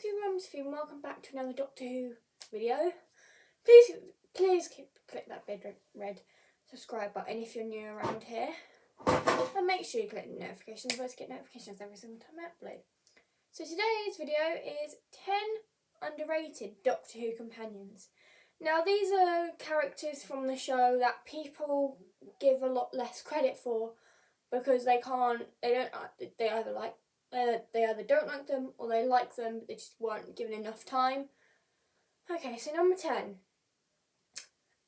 Hello, and welcome back to another Doctor Who video. Please click that big red subscribe button if you're new around here, and make sure you click the notifications bell to get notifications every single time I upload. So today's video is 10 underrated Doctor Who companions. Now these are characters from the show that people give a lot less credit for because they either don't like them or they like them but they just weren't given enough time. Okay, so number 10,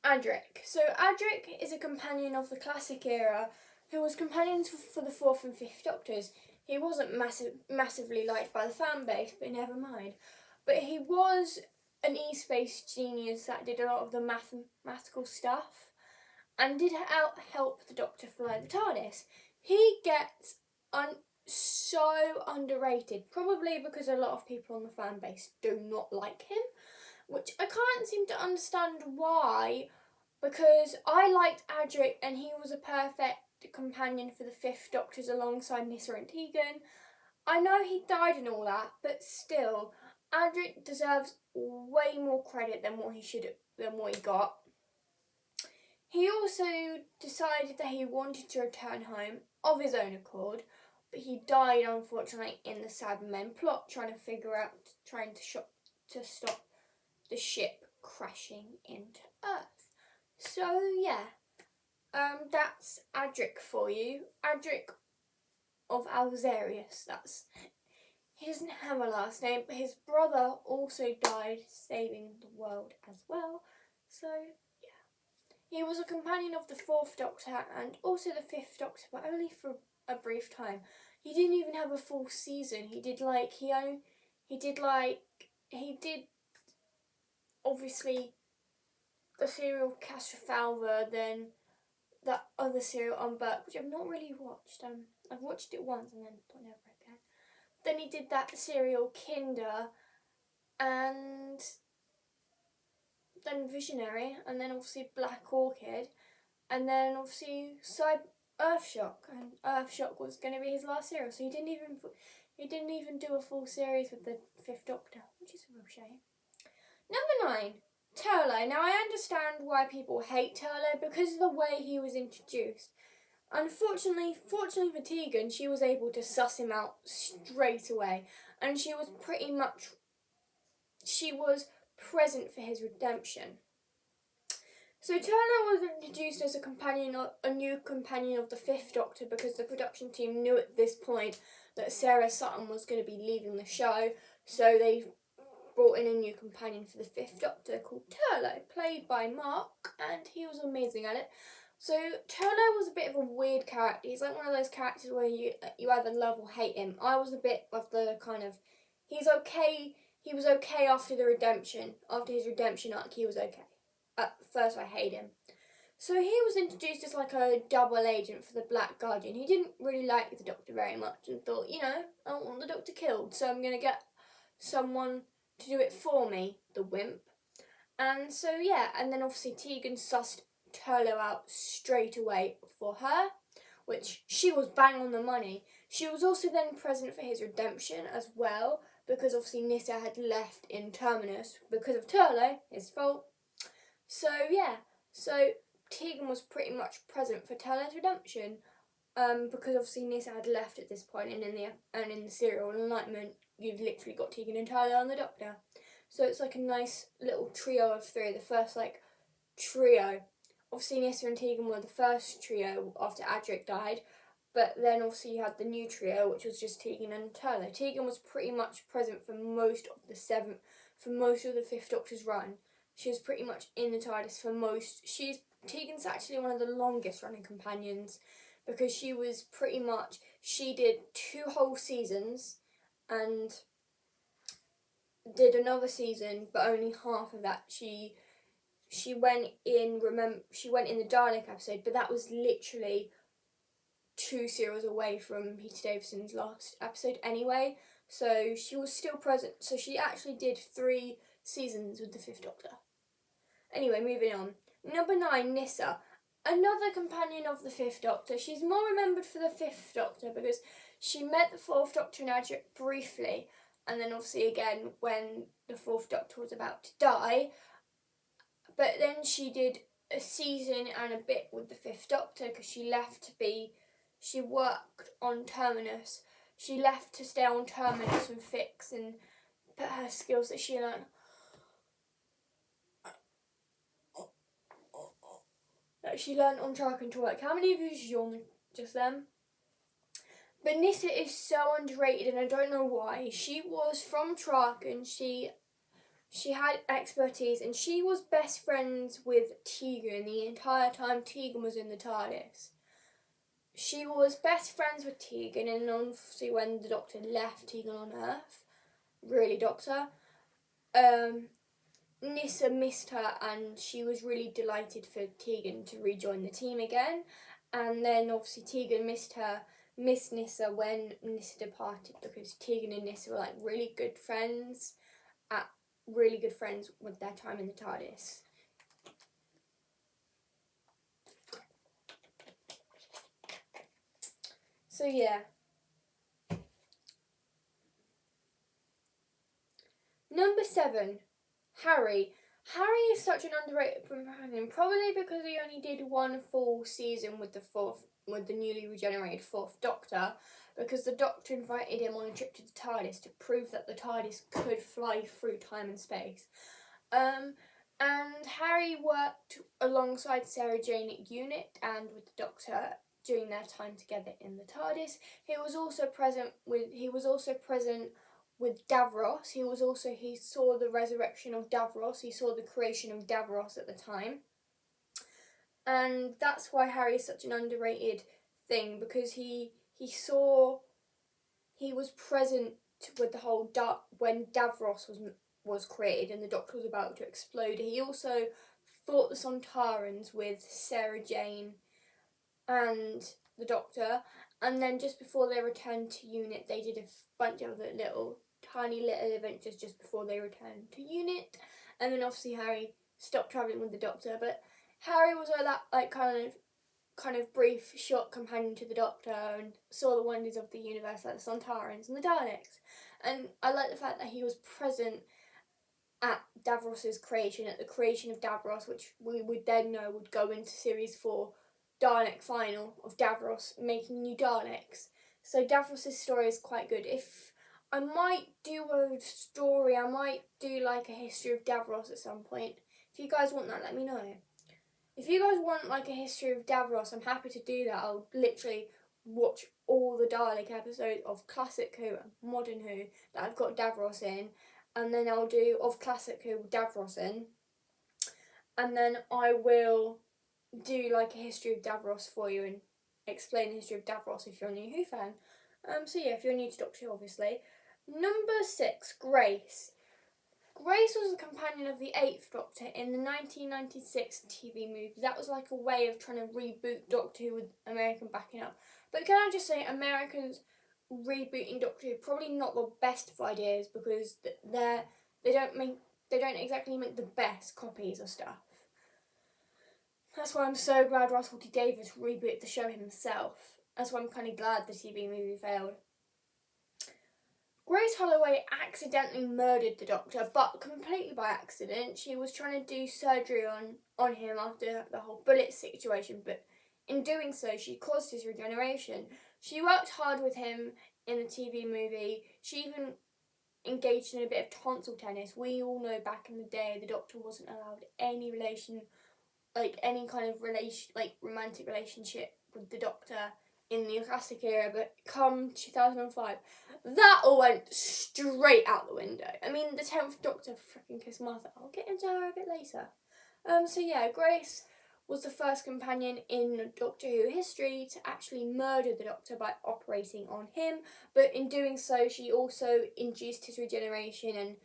Adric. So Adric is a companion of the classic era who was companions for the 4th and 5th Doctors. He wasn't massively liked by the fan base, but never mind. But he was an E-Space genius that did a lot of the mathematical stuff and did help the Doctor fly the TARDIS. He gets so underrated, probably because a lot of people on the fan base do not like him, which I can't seem to understand why, because I liked Adric and he was a perfect companion for the 5th Doctors alongside Nyssa and Tegan. I know he died and all that, but still, Adric deserves way more credit than what he got. He also decided that he wanted to return home of his own accord, but he died unfortunately in the Cybermen plot, trying to stop the ship crashing into Earth. So yeah, that's Adric for you. Adric of Alzarius. He doesn't have a last name, but his brother also died saving the world as well. So he was a companion of the 4th Doctor and also the 5th Doctor, but only for a brief time. He didn't even have a full season. He did obviously the serial Castrofalva, then that other serial on Burke, which I've not really watched. I've watched it once and then thought never again. Then he did that serial Kinder, and then Visionary, and then obviously Black Orchid, and then obviously Earthshock, and Earthshock was going to be his last serial, so he didn't even do a full series with the 5th Doctor, which is a real shame. Number 9, Turlough. Now I understand why people hate Turlough because of the way he was introduced. Unfortunately, fortunately for Tegan, she was able to suss him out straight away, and she was present for his redemption. So Turlough was introduced as a new companion of the 5th Doctor because the production team knew at this point that Sarah Sutton was going to be leaving the show, so they brought in a new companion for the 5th Doctor called Turlough, played by Mark, and he was amazing at it. So Turlough was a bit of a weird character. He's like one of those characters where you either love or hate him. I was a bit of the kind of, he's okay. He was okay after his redemption arc. He was okay. At first I hate him. So he was introduced as like a double agent for the Black Guardian. He didn't really like the Doctor very much and thought, I don't want the Doctor killed, so I'm going to get someone to do it for me, the wimp. And so yeah, and then obviously Tegan sussed Turlough out straight away for her, which she was bang on the money. She was also then present for his redemption as well, because obviously Nyssa had left in Terminus because of Turlough, his fault. So yeah, so Tegan was pretty much present for Turlough's redemption, because obviously Nyssa had left at this point, and in the serial Enlightenment, you've literally got Tegan and Turlough and the Doctor. So it's like a nice little trio of 3, the first trio. Obviously Nyssa and Tegan were the first trio after Adric died, but then obviously you had the new trio, which was just Tegan and Turlough. Tegan was pretty much present for most of the 5th Doctor's run. She was pretty much in the TARDIS for most. Tegan's actually one of the longest running companions because she did 2 whole seasons and did another season, but only half of that. She went in the Dalek episode, but that was literally 2 serials away from Peter Davison's last episode anyway. So she was still present. So she actually did 3 seasons with the 5th Doctor. Anyway, moving on. Number 9, Nyssa. Another companion of the 5th Doctor. She's more remembered for the 5th Doctor because she met the 4th Doctor and Adric briefly, and then obviously again when the Fourth Doctor was about to die. But then she did a season and a bit with the Fifth Doctor because she worked on Terminus. She left to stay on Terminus and fix and put her skills that she learned on Traken to work. How many of you yawned just then? But Nissa is so underrated, and I don't know why. She was from Traken. She had expertise, and she was best friends with Tegan the entire time Tegan was in the TARDIS. She was best friends with Tegan, and obviously when the Doctor left Tegan on Earth, really Doctor, Nissa missed her, and she was really delighted for Tegan to rejoin the team again. And then obviously Tegan missed Nissa when Nissa departed, because Tegan and Nissa were like really good friends with their time in the TARDIS. So yeah. Number 7, Harry. Harry is such an underrated companion, probably because he only did one full season with the newly regenerated Fourth Doctor, because the Doctor invited him on a trip to the TARDIS to prove that the TARDIS could fly through time and space. And Harry worked alongside Sarah Jane at UNIT and with the Doctor during their time together in the TARDIS. He was also present with Davros. He saw the resurrection of Davros. He saw the creation of Davros at the time. And that's why Harry is such an underrated thing, because he was present with the whole when Davros was created and the Doctor was about to explode. He also fought the Sontarans with Sarah Jane and the Doctor, and then just before they returned to UNIT, they did a bunch of tiny little adventures just before they returned to UNIT. And then obviously Harry stopped travelling with the Doctor, but Harry was that kind of brief, short companion to the Doctor, and saw the wonders of the universe like the Sontarans and the Daleks. And I like the fact that he was present at Davros's creation, at the creation of Davros, which we would then know would go into Series 4 Dalek final of Davros making new Daleks. So Davros's story is quite good. If I might do a story, I might do like a history of Davros at some point. If you guys want that, let me know. If you guys want like a history of Davros, I'm happy to do that. I'll literally watch all the Dalek episodes of Classic Who and Modern Who that I've got Davros in, and then I'll do of Classic Who with Davros in, and then I will do like a history of Davros for you and explain the history of Davros if you're a new Who fan. So yeah, if you're new to Doctor Who, obviously. Number 6, Grace. Grace was a companion of the 8th Doctor in the 1996 TV movie. That was like a way of trying to reboot Doctor Who with American backing up. But can I just say, Americans rebooting Doctor Who probably not the best of ideas, because they don't exactly make the best copies of stuff. That's why I'm so glad Russell T Davies rebooted the show himself. That's why I'm kind of glad the TV movie failed. Grace Holloway accidentally murdered the Doctor, but completely by accident. She was trying to do surgery on him after the whole bullet situation, but in doing so, she caused his regeneration. She worked hard with him in the TV movie. She even engaged in a bit of tonsil tennis. We all know back in the day, the Doctor wasn't allowed any kind of romantic relationship with the Doctor in the classic era, but come 2005, that all went straight out the window. I mean, the 10th Doctor freaking kissed Martha. I'll get into her a bit later. So yeah, Grace was the first companion in Doctor Who history to actually murder the Doctor by operating on him, but in doing so, she also induced his regeneration and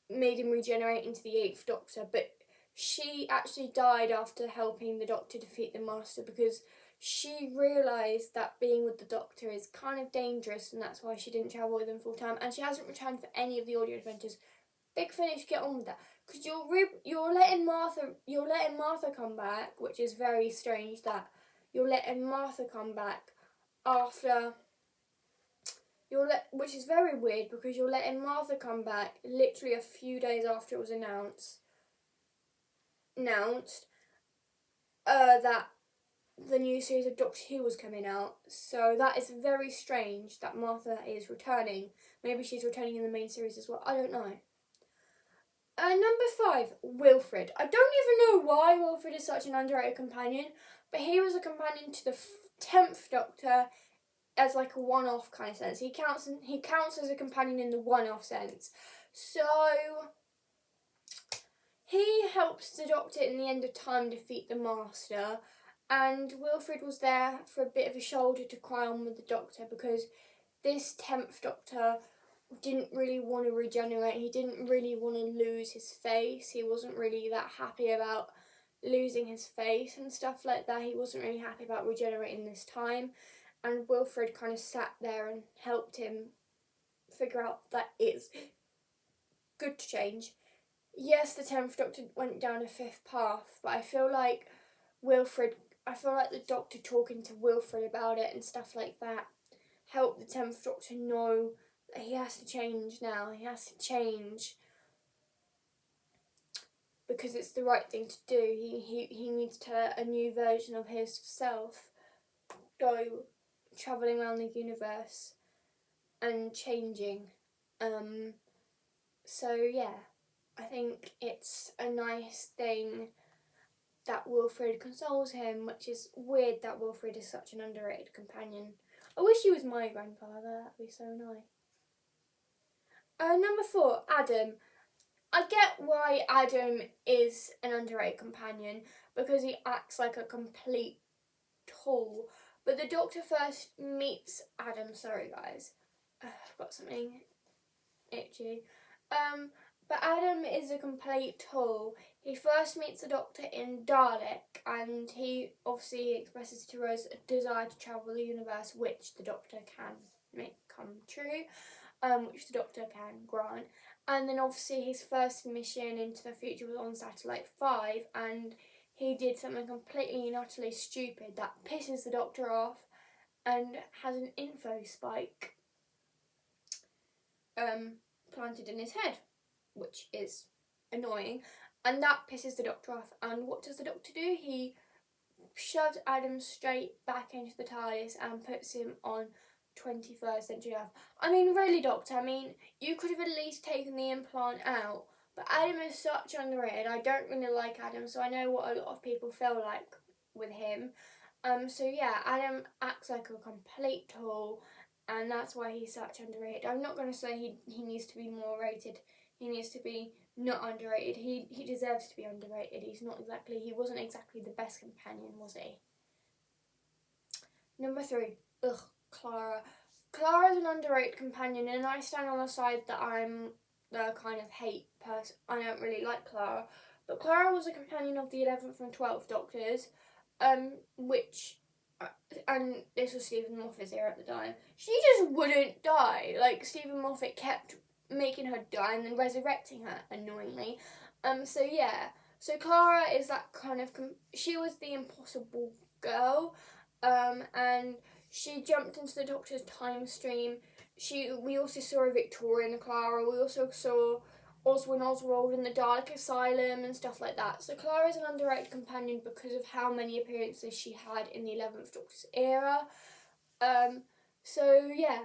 made him regenerate into the 8th Doctor, but she actually died after helping the Doctor defeat the Master, because she realised that being with the Doctor is kind of dangerous, and that's why she didn't travel with him full time, and she hasn't returned for any of the audio adventures. Big Finish, get on with that, because you're letting Martha come back, which is very strange that you're letting Martha come back after which is very weird because you're letting Martha come back literally a few days after it was announced that the new series of Doctor Who was coming out. So that is very strange that Martha is returning. Maybe she's returning in the main series as well. I don't know. Number 5, Wilfred. I don't even know why Wilfred is such an underrated companion, but he was a companion to the 10th Doctor as like a one-off kind of sense. He counts as a companion in the one-off sense. So he helps the Doctor in the end of time defeat the Master, and Wilfred was there for a bit of a shoulder to cry on with the Doctor because this 10th Doctor didn't really want to regenerate. He didn't really want to lose his face. He wasn't really that happy about losing his face and stuff like that. He wasn't really happy about regenerating this time. And Wilfred kind of sat there and helped him figure out that it's good to change. Yes, the 10th Doctor went down a 5th path, but I feel like the Doctor talking to Wilfred about it and stuff like that helped the 10th Doctor know that he has to change now. He has to change because it's the right thing to do. He needs to let a new version of himself go travelling around the universe and changing. So yeah, I think it's a nice thing that Wilfred consoles him, which is weird that Wilfred is such an underrated companion. I wish he was my grandfather, that'd be so nice. Number 4, Adam. I get why Adam is an underrated companion because he acts like a complete tool. But the Doctor first meets Adam. Sorry, guys, I've got something itchy. But Adam is a complete tool. He first meets the Doctor in Dalek, and he obviously expresses to Rose a desire to travel the universe, which the Doctor can make come true, which the Doctor can grant. And then obviously his first mission into the future was on Satellite 5, and he did something completely and utterly stupid that pisses the Doctor off and has an info spike planted in his head, which is annoying, and that pisses the Doctor off. And what does the Doctor do? He shoves Adam straight back into the TARDIS and puts him on 21st century Earth. I mean, really, Doctor, you could have at least taken the implant out, but Adam is such underrated. I don't really like Adam, so I know what a lot of people feel like with him. So yeah, Adam acts like a complete tool, and that's why he's such underrated. I'm not going to say he needs to be more rated. He needs to be not underrated. He deserves to be underrated. He wasn't exactly the best companion, was he? Number 3, Clara. Clara is an underrated companion, and I stand on the side that I'm the kind of hate person. I don't really like Clara, but Clara was a companion of the 11th and 12th Doctors, and this was Stephen Moffat's era at the time. She just wouldn't die. Like, Stephen Moffat kept making her die and then resurrecting her, annoyingly. So Clara is that kind of she was the impossible girl, and she jumped into the Doctor's time stream. We also saw a Victorian Clara. We also saw Oswin Oswald in the Dalek Asylum and stuff like that. So Clara is an underrated companion because of how many appearances she had in the 11th Doctor's era. So yeah,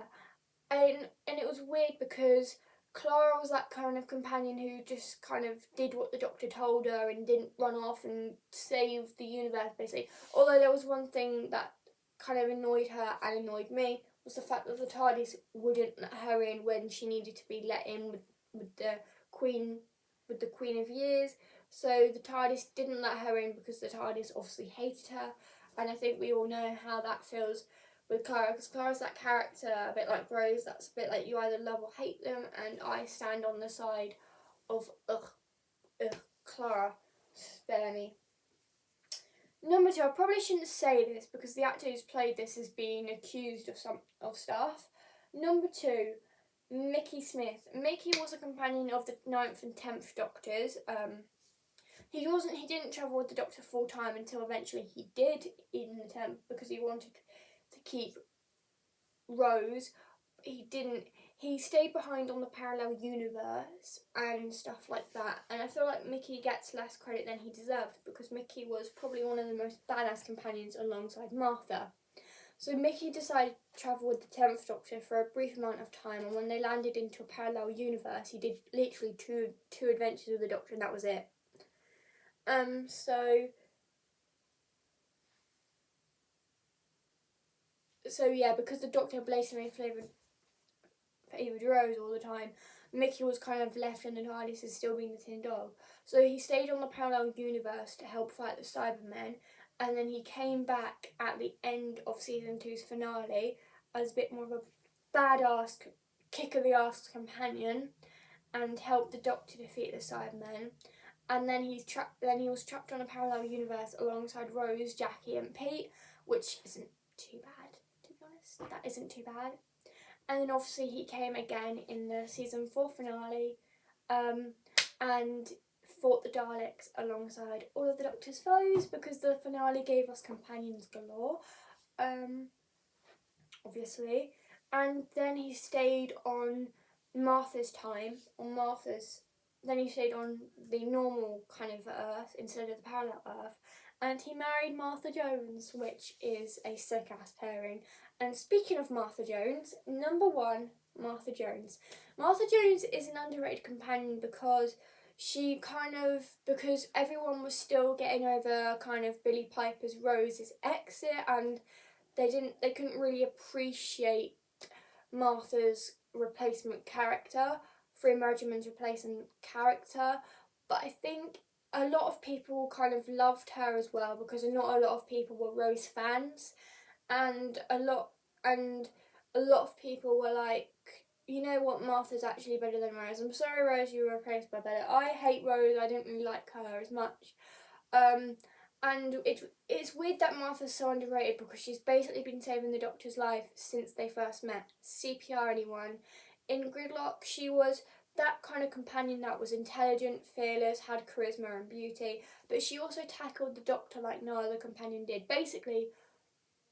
and it was weird because Clara was that kind of companion who just kind of did what the Doctor told her and didn't run off and save the universe, basically. Although there was one thing that kind of annoyed her and annoyed me, was the fact that the TARDIS wouldn't let her in when she needed to be let in with the Queen of Years. So the TARDIS didn't let her in because the TARDIS obviously hated her, and I think we all know how that feels with Clara, because Clara's that character, a bit like Rose, that's a bit like you either love or hate them, and I stand on the side of Clara, spare me. Number 2, I probably shouldn't say this because the actor who's played this is being accused of stuff. Number 2, Mickey Smith. Mickey was a companion of the 9th and 10th Doctors. He didn't travel with the Doctor full time until eventually he did in the 10th because he wanted to keep Rose, he stayed behind on the parallel universe and stuff like that. And I feel like Mickey gets less credit than he deserved because Mickey was probably one of the most badass companions alongside Martha. So Mickey decided to travel with the 10th Doctor for a brief amount of time, and when they landed into a parallel universe, he did literally two adventures with the Doctor, and that was it. So yeah, because the Doctor blatantly favoured Rose all the time, Mickey was kind of left in the TARDIS as still being the Tin Dog. So he stayed on the parallel universe to help fight the Cybermen, and then he came back at the end of season 2's finale as a bit more of a badass, kick of the ass companion, and helped the Doctor defeat the Cybermen. And then he was trapped on a parallel universe alongside Rose, Jackie, and Pete, which isn't too bad, to be honest. That isn't too bad. And then obviously he came again in the season 4 finale, and fought the Daleks alongside all of the Doctor's foes, because the finale gave us companions galore, obviously. And then he stayed on Martha's time, then he stayed on the normal kind of Earth instead of the parallel Earth, and he married Martha Jones, which is a sick-ass pairing. And speaking of Martha Jones, number 1, Martha Jones. Martha Jones is an underrated companion because because everyone was still getting over kind of Billie Piper's Rose's exit, and they couldn't really appreciate Martha's replacement character, Free Regiment's replacement character. But I think a lot of people kind of loved her as well, because not a lot of people were Rose fans, and a lot of people were like, you know what, Martha's actually better than Rose. I'm sorry, Rose, you were replaced by better. I hate Rose. I didn't really like her as much. And it's weird that Martha's so underrated, because she's basically been saving the Doctor's life since they first met. CPR anyone. In Gridlock, she was that kind of companion that was intelligent, fearless, had charisma and beauty, but she also tackled the Doctor like no other companion did. Basically,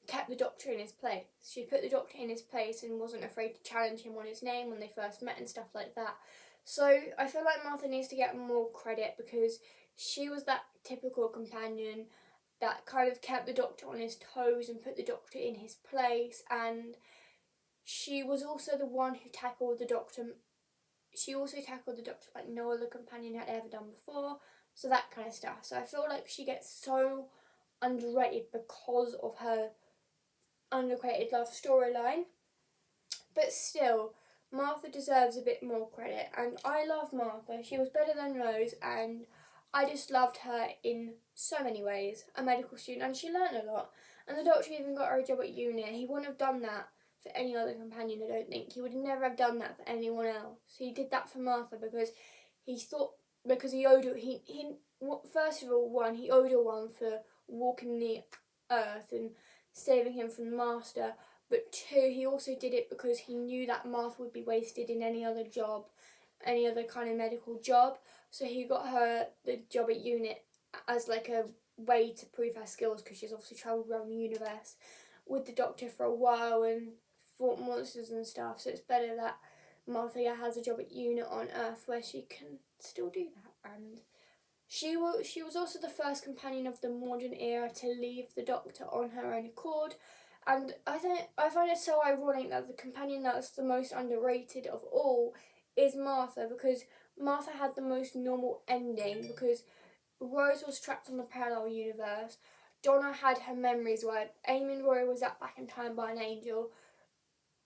kept the Doctor in his place. She put the Doctor in his place and wasn't afraid to challenge him on his name when they first met and stuff like that. So I feel like Martha needs to get more credit, because she was that typical companion that kind of kept the Doctor on his toes and put the Doctor in his place, and she was also the one who tackled the Doctor. She also tackled the Doctor like no other companion had ever done before, so that kind of stuff. So I feel like she gets so underrated because of her underrated love storyline. But still, Martha deserves a bit more credit, and I love Martha. She was better than Rose, and I just loved her in so many ways. A medical student, and she learned a lot. And the Doctor even got her a job at uni. He wouldn't have done that for any other companion, I don't think. He would never have done that for anyone else. He did that for Martha because he owed her, first of all, he owed her one for walking the earth and saving him from the Master, but 2, he also did it because he knew that Martha would be wasted in any other job, any other kind of medical job, so he got her the job at UNIT as like a way to prove her skills, because she's obviously travelled around the universe with the Doctor for a while and fought monsters and stuff, so it's better that Martha has a job at UNIT on Earth where she can still do that. And she was also the first companion of the modern era to leave the Doctor on her own accord, and I find it so ironic that the companion that's the most underrated of all is Martha, because Martha had the most normal ending, because Rose was trapped on the parallel universe, Donna had her memories wiped, Eamon Roy was zapped back in time by an angel,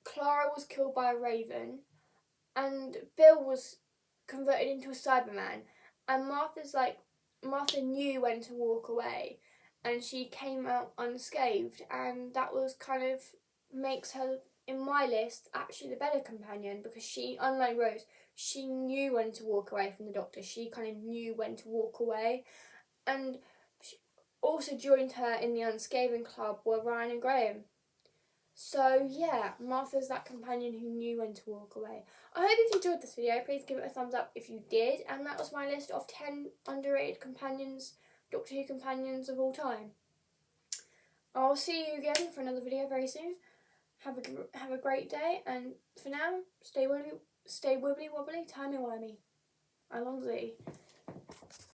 Clara was killed by a raven, and Bill was converted into a Cyberman. And Martha knew when to walk away, and she came out unscathed, and that was kind of makes her, in my list, actually the better companion, because she, unlike Rose, she knew when to walk away from the Doctor. She kind of knew when to walk away, and she also joined her in the Unscathing Club were Ryan and Graham. So yeah, Martha's that companion who knew when to walk away. I hope if you enjoyed this video, please give it a thumbs up if you did. And that was my list of 10 underrated companions, Doctor Who companions of all time. I'll see you again for another video very soon. have a great day, and for now, stay wibbly wobbly, timey wimey. Along Z.